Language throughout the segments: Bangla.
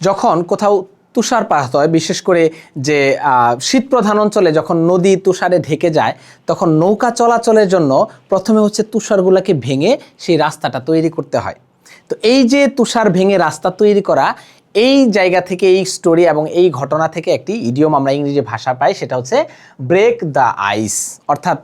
যখন কোথাও তুষারপাত হয়, বিশেষ করে যে শীতপ্রধান অঞ্চলে যখন নদী তুষারে ঢেকে যায়, তখন নৌকা চলাচলের জন্য প্রথমে হচ্ছে তুষারগুলোকে ভেঙে সেই রাস্তাটা তৈরি করতে হয়। তো এই যে তুষার ভেঙে রাস্তা তৈরি করা, এই জায়গা থেকে, এই স্টোরি এবং এই ঘটনা থেকে একটি ইডিয়ম আমরা ইংরেজি ভাষা পাই, সেটা হচ্ছে ব্রেক দ্য আইস, অর্থাৎ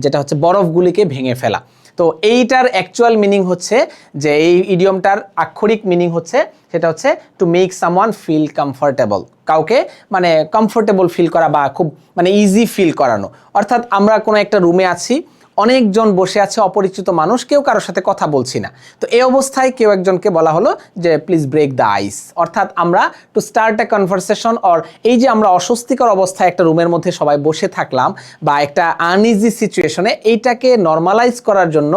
যেটা হচ্ছে বরফগুলিকে ভেঙে ফেলা। তো এইটার অ্যাকচুয়াল মিনিং হচ্ছে যে এই ইডিয়মটার আক্ষরিক মিনিং হচ্ছে, সেটা হচ্ছে to make someone feel comfortable, কাউকে মানে কমফোর্টেবল ফিল করা বা খুব মানে ইজি ফিল করানো। অর্থাৎ আমরা কোনো একটা রুমে আছি, অনেকজন বসে আছে, অপরিচিত মানুষ, কেউ কারোর সাথে কথা বলছি না। তো এই অবস্থায় কেউ একজনকে বলা হলো যে প্লিজ ব্রেক দ্য আইস, অর্থাৎ আমরা two start a conversation, or এই যে আমরা অস্বস্তিকর অবস্থায় একটা রুমের মধ্যে সবাই বসে থাকলাম বা একটা আনইজি সিচুয়েশনে, এইটাকে নর্মালাইজ করার জন্য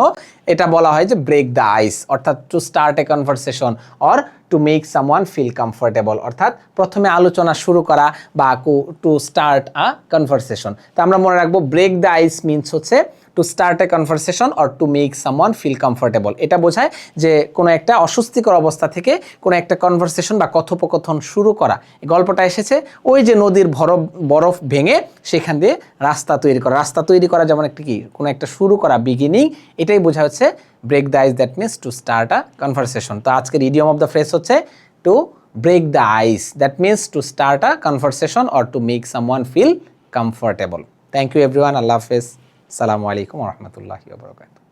এটা বলা হয় যে ব্রেক দ্য আইস, অর্থাৎ to start a conversation or to make someone feel comfortable, অর্থাৎ প্রথমে আলোচনা শুরু করা বা টু স্টার্ট আ কনভারসেশন। তো আমরা মনে রাখবো ব্রেক দ্য আইস মিনস হচ্ছে to start a conversation or to make someone feel comfortable. এটা বোঝায় যে কোনো একটা অস্বস্তিকর অবস্থা থেকে কোনো একটা কনভারসেশন বা কথোপকথন শুরু করা। এই গল্পটা এসেছে ওই যে নদীর বরফ ভেঙে সেখান দিয়ে রাস্তা তৈরি করা। রাস্তা তৈরি করা যেমন একটা কি, কোনো একটা শুরু করা, বিগিনিং, এটাই বোঝা হচ্ছে break the ice, that means to start a conversation. তো আজকের ইডিয়ম অফ দ্য ফ্রেজ হচ্ছে to break the ice, that means to start a conversation or to make someone feel comfortable. Thank you everyone, আল্লাহ হাফেজ, আসসালামু আলাইকুম ওয়া রাহমাতুল্লাহি ওয়া বারাকাতুহু।